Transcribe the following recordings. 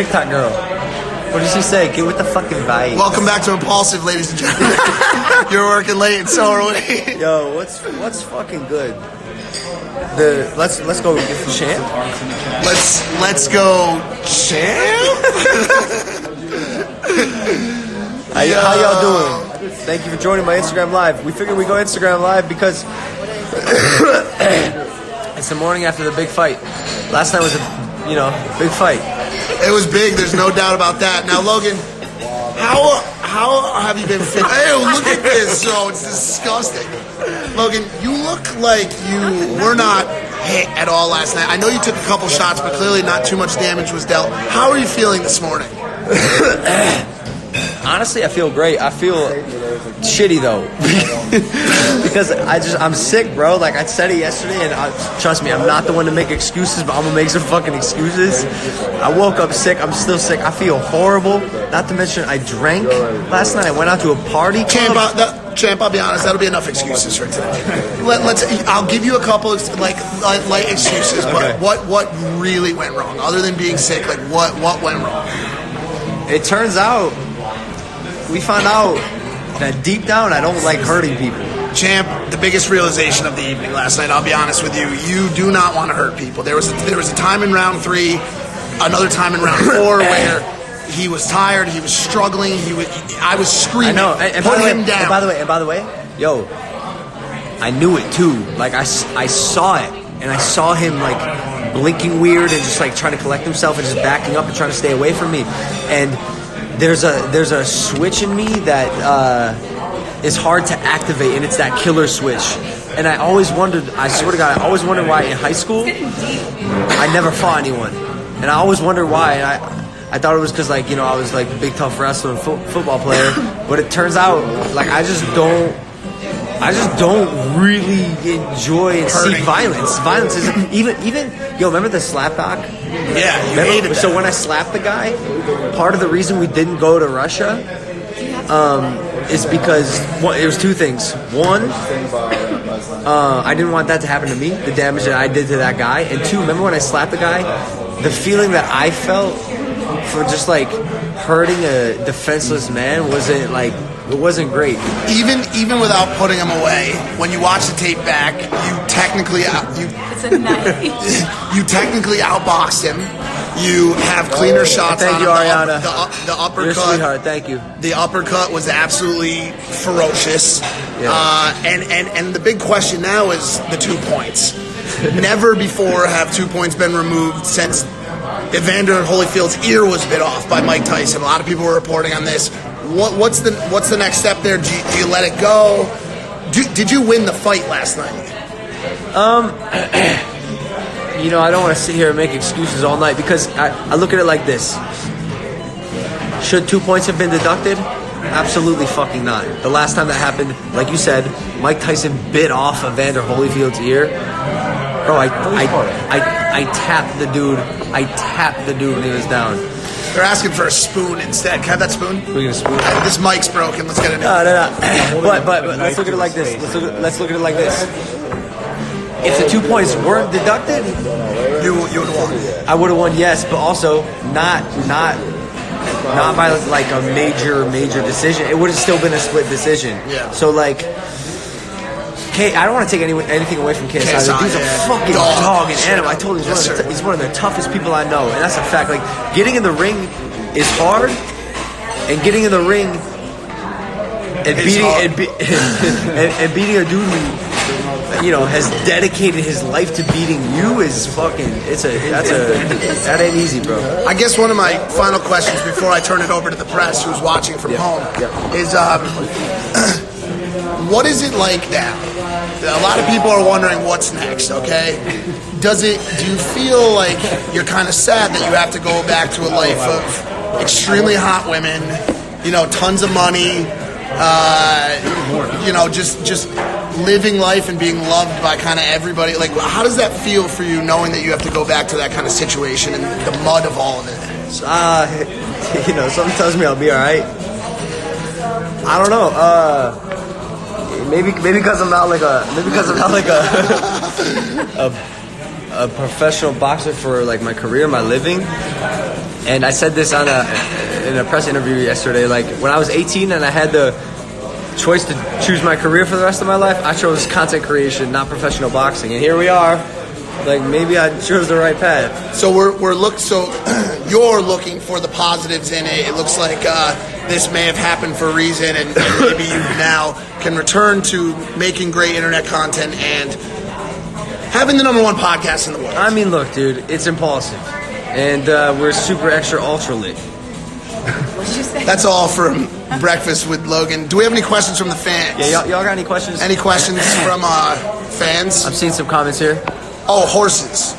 TikTok girl. What did she say? Get with the fucking vibe. Welcome back to Impulsive, ladies and gentlemen. You're working late, and so are we. Yo, what's fucking good? Let's go get the champ. Let's go champ. How y'all doing? Thank you for joining my Instagram live. We figured we go Instagram live because it's the morning after the big fight. Last night was a big fight. It was big. There's no doubt about that. Now, Logan, how have you been fit? Ew, look at this. Oh, it's disgusting. Logan, you look like you were not hit at all last night. I know you took a couple shots, but clearly not too much damage was dealt. How are you feeling this morning? Honestly, I feel great. I feel shitty though because I'm sick, bro. Like I said it yesterday, and trust me, I'm not the one to make excuses, but I'm gonna make some fucking excuses. I woke up sick. I'm still sick. I feel horrible. Not to mention, I drank last night. I went out to a party. Champ, I'll be honest. That'll be enough excuses for today. I'll give you a couple of light excuses. But what really went wrong, other than being sick? Like what went wrong? It turns out. We found out that deep down I don't like hurting people. Champ, the biggest realization of the evening last night, I'll be honest with you, you do not want to hurt people. There was a time in round 3, another time in round 4 where he was tired, he was struggling, I was screaming, put him down. And by the way, yo, I knew it too. Like I saw it, and I saw him like blinking weird and just like trying to collect himself and just backing up and trying to stay away from me. And there's a switch in me that is hard to activate, and it's that killer switch. And I always wondered, I swear to God, I always wondered why in high school I never fought anyone. And I always wondered why. And I thought it was because I was like a big tough wrestler and football player. But it turns out like I just don't really enjoy and seek violence. Violence is even remember the slap doc? Yeah, you hated that. So when I slapped the guy, part of the reason we didn't go to Russia is because it was 2 things. One, I didn't want that to happen to me, the damage that I did to that guy. And 2, remember when I slapped the guy, the feeling that I felt for just like hurting a defenseless man it wasn't great. Even without putting him away, when you watch the tape back, you technically outboxed him. You have cleaner shots on him. Thank you, Ariana. The uppercut. You're a sweetheart. Thank you. The uppercut was absolutely ferocious. Yeah. And the big question now is the 2 points. Never before have 2 points been removed since Evander Holyfield's ear was bit off by Mike Tyson. A lot of people were reporting on this. What's the next step there? Do you let it go? Did you win the fight last night? I don't want to sit here and make excuses all night because I look at it like this. Should 2 points have been deducted? Absolutely fucking not. The last time that happened, like you said, Mike Tyson bit off Evander Holyfield's ear. Bro, I tapped the dude. I tapped the dude when he was down. They're asking for a spoon instead. Can I have that spoon? We're gonna spoon. This mic's broken. Let's get it. No. But let's look at it like this. Let's look at it like this. If the 2 points weren't deducted, you would have won. I would have won, yes, but also not by like a major decision. It would have still been a split decision. Yeah. So like, I don't want to take anything away from KSI. He's a fucking dog and animal. I told you he's one of the toughest people I know, and that's a fact. Like getting in the ring is hard, and getting in the ring and beating a dude who has dedicated his life to beating you is fucking. That ain't easy, bro. I guess one of my final questions before I turn it over to the press who's watching from home is what is it like now? A lot of people are wondering what's next, okay? Do you feel like you're kind of sad that you have to go back to a life of extremely hot women, tons of money, just living life and being loved by kind of everybody? Like, how does that feel for you knowing that you have to go back to that kind of situation and the mud of all of it? Something tells me I'll be all right. I don't know. Maybe because I'm not like a professional boxer for like my career, my living. And I said this in a press interview yesterday. Like, when I was 18 and I had the choice to choose my career for the rest of my life, I chose content creation, not professional boxing. And here we are. Like, maybe I chose the right path. So you're looking for the positives in it. It looks like this may have happened for a reason, and maybe you now can return to making great internet content and having the #1 podcast in the world. I mean, look, dude, it's impulsive. And we're super extra ultra lit. What did you say? That's all from Breakfast with Logan. Do we have any questions from the fans? Yeah, y'all got any questions? Any questions from fans? I'm seeing some comments here. Oh, horses.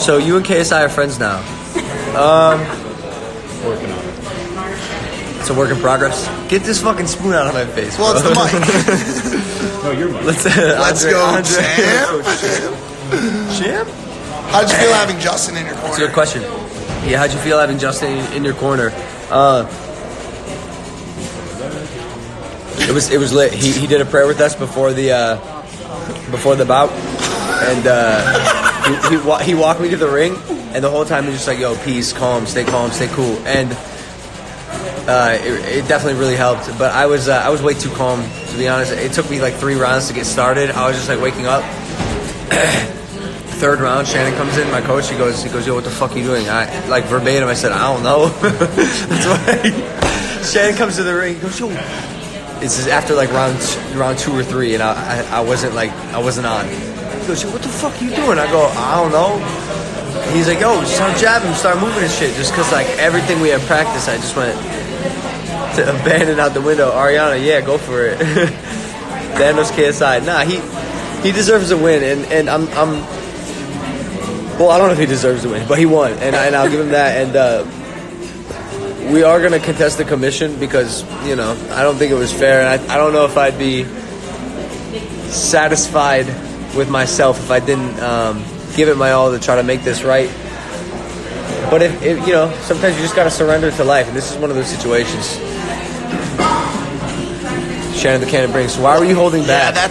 So you and KSI are friends now. Working on it. It's a work in progress. Get this fucking spoon out of my face. Well, it's bro. the mic. No, you're mine. Let's go, champ. How'd you feel having Justin in your corner? That's a good question. Yeah, how'd you feel having Justin in your corner? It was lit. He did a prayer with us before the bout, and he walked me to the ring, and the whole time he was just like, "Yo, peace, calm, stay cool," and it definitely really helped. But I was way too calm, to be honest. It took me like 3 rounds to get started. I was just like waking up. Third round, Shannon comes in, my coach, he goes, "Yo, what the fuck are you doing?" I, like, verbatim, I said, "I don't know." That's why Shannon comes to the ring, he goes, "Yo," this is after like round 2 or 3, and I wasn't on. He goes, "Yo, what the fuck are you doing?" I go, "I don't know." And he's like, "Yo, just start jabbing, start moving and shit," just because like everything we had practiced, I just went to abandon out the window. Ariana, yeah, go for it. Danos KSI, nah, he deserves a win, and I'm well, I don't know if he deserves to win, but he won, and I'll give him that. And we are going to contest the commission because, you know, I don't think it was fair, and I don't know if I'd be satisfied with myself if I didn't give it my all to try to make this right. But if you know, sometimes you just got to surrender to life, and this is one of those situations. Shannon the Cannon brings. Why were you holding back? Yeah,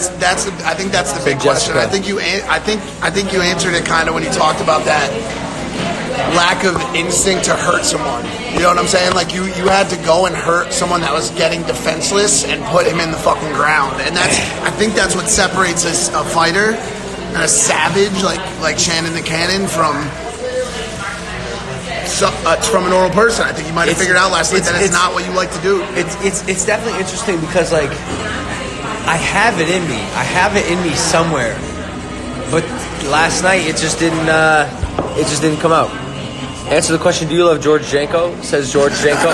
I think that's the big question. Jessica. I think you answered it kind of when you talked about that lack of instinct to hurt someone. You know what I'm saying? Like you had to go and hurt someone that was getting defenseless and put him in the fucking ground. And I think that's what separates a fighter and a savage like Shannon the Cannon from a normal person. I think you might have figured out last night that it's not what you like to do. It's definitely interesting because like I have it in me. I have it in me somewhere. But last night it just didn't come out. Answer the question, do you love George Janko? Says George Janko.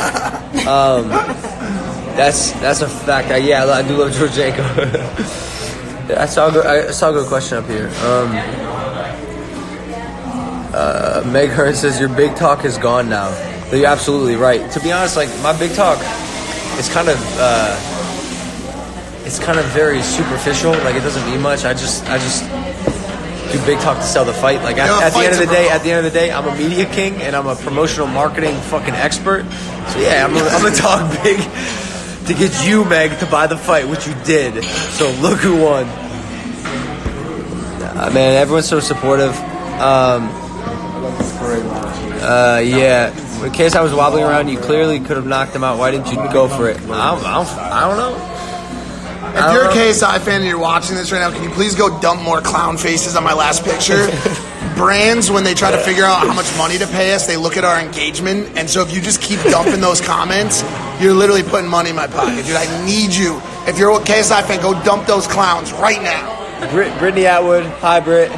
That's a fact. Yeah, I do love George Janko. I saw a good question up here. Meg Hearn says your big talk is gone now. You're absolutely right. To be honest, like my big talk, it's kind of very superficial. Like it doesn't mean much. I just do big talk to sell the fight. Like at the end of the day, I'm a media king and I'm a promotional marketing fucking expert. So yeah, I'm gonna talk big to get you, Meg, to buy the fight, which you did. So look who won. Man, everyone's so supportive. Yeah. In case I was wobbling around, you clearly could have knocked him out. Why didn't you go for it? I don't know. If you're a KSI fan and you're watching this right now, can you please go dump more clown faces on my last picture? Brands, when they try to figure out how much money to pay us, they look at our engagement. And so if you just keep dumping those comments, you're literally putting money in my pocket. Dude, I need you. If you're a KSI fan, go dump those clowns right now. Brittany Atwood. Hi, Britt.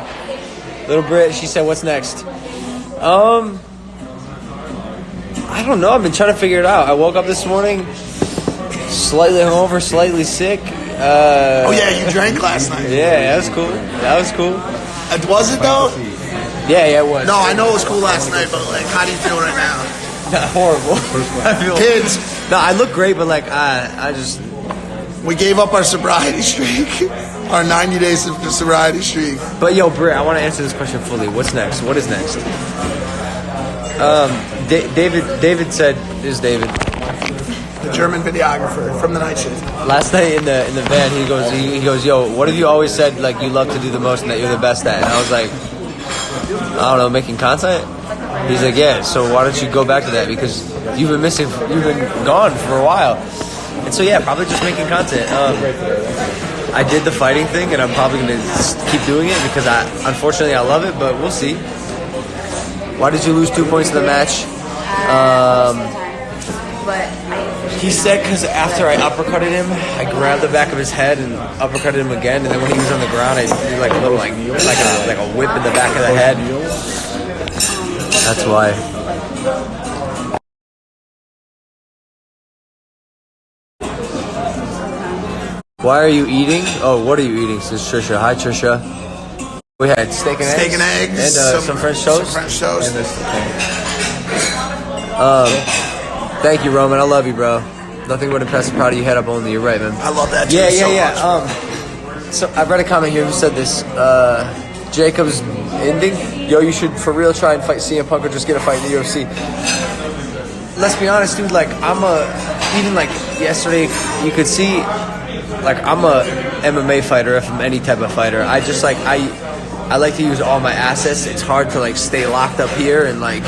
Little Britt. She said, what's next? I don't know. I've been trying to figure it out. I woke up this morning slightly hungover, slightly sick. Oh, yeah, you drank last night. Yeah, that was cool. Was it, though? Yeah, it was. No, I know it was cool last night, but, like, how do you feel right now? Horrible. I feel Kids. No, I look great, but, like, I just... We gave up our sobriety streak. Our 90 days of sobriety streak. But, yo, Britt, I want to answer this question fully. What's next? What is next? David said... Is David... The German videographer from the night shift. Last night in the van, he goes, yo, what have you always said like you love to do the most and that you're the best at? And I was like, I don't know, making content. He's like, yeah, so why don't you go back to that? Because you've been gone for a while. And so, yeah, probably just making content. I did the fighting thing, and I'm probably going to keep doing it because, unfortunately, I love it, but we'll see. Why did you lose 2 points in the match? He said because after I uppercutted him, I grabbed the back of his head and uppercutted him again, and then when he was on the ground, I did like a little like a whip in the back of the head. That's why. Why are you eating? Oh, what are you eating? Says Trisha. Hi, Trisha. We had steak and eggs. And some French toast. Some French toast. Thank you, Roman. I love you, bro. Nothing would impress and proud of you. Head up only. You're right, man. I love that. Yeah. So I read a comment here who said this. Jacob's ending. Yo, you should for real try and fight CM Punk or just get a fight in the UFC. Let's be honest, dude. Like even like yesterday, you could see. Like I'm a MMA fighter, if I'm any type of fighter. I just like I like to use all my assets. It's hard to like stay locked up here and like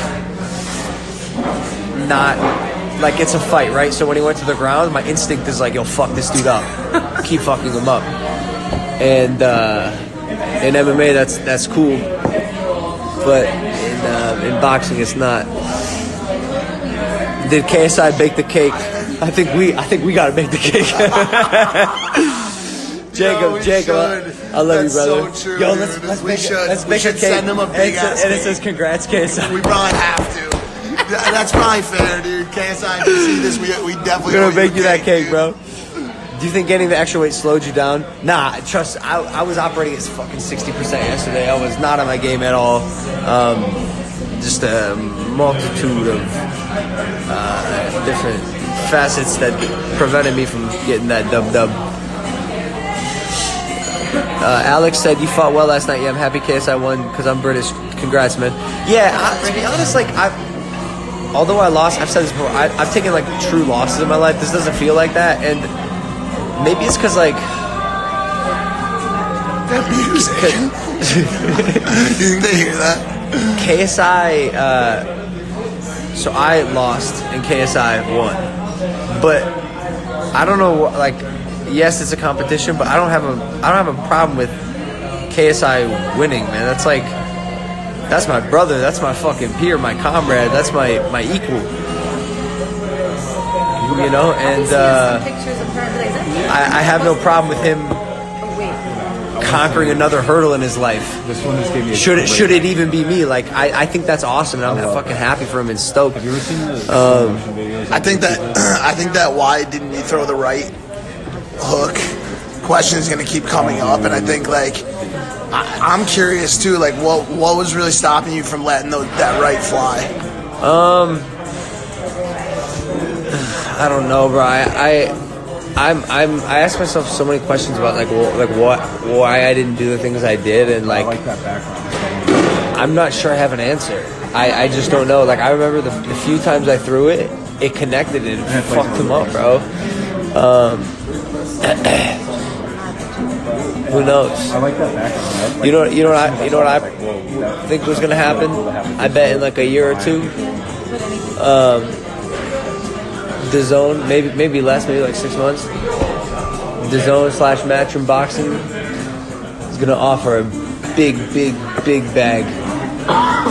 not like it's a fight, right? So when he went to the ground, my instinct is like, yo, fuck this dude up, keep fucking him up. And in MMA, that's cool, but in boxing, it's not. Did KSI bake the cake? I think we gotta bake the cake. Jacob, I love you, brother. So true, yo, let's make a cake. Send him a big ass and it says congrats, KSI. We probably have to. That's probably fair, dude. KSI, if you see this, we definitely gonna make you that cake, bro. Do you think getting the extra weight slowed you down? Nah, trust. I was operating at fucking 60% yesterday. I was not on my game at all. Just a multitude of different facets that prevented me from getting that dub. Alex said you fought well last night. Yeah, I'm happy KSI won because I'm British. Congrats, man. Yeah, to be honest, like although I lost, I've said this before. I've taken like true losses in my life. This doesn't feel like that, and maybe it's because like that music. You think they hear that? KSI. So I lost and KSI won, but I don't know. Like, yes, it's a competition, but I don't have a problem with KSI winning, man. That's my brother. That's my fucking peer, my comrade. That's my equal. You know, and I have no problem with him conquering another hurdle in his life. This one just gave me a should it even be me? Like I think that's awesome, and I'm fucking happy for him and stoked. Have you ever seen the videos? I think that why didn't you throw the right hook question is going to keep coming up, and I think like I'm curious too. Like what was really stopping you from letting that right fly? I don't know, bro. I ask myself so many questions about why I didn't do the things I did, and I like that background. I'm not sure I have an answer. I just don't know. Like I remember the few times I threw it, it connected and it fucked him up, bro. Who knows? I like that background. You know what I think was gonna happen? I bet in like a year or two. The Zone, maybe less, maybe like 6 months. The Zone / Matchroom Boxing is gonna offer a big bag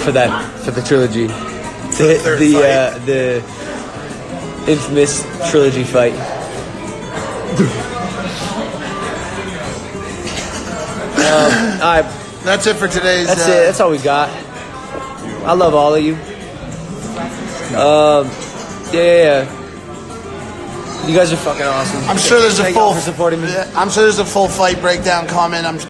for the trilogy, the infamous trilogy fight. That's it for today's. That's it. That's all we got. I love all of you. Yeah. You guys are fucking awesome. I'm sure there's Thank a full y'all for supporting me. I'm sure there's a full fight breakdown comment.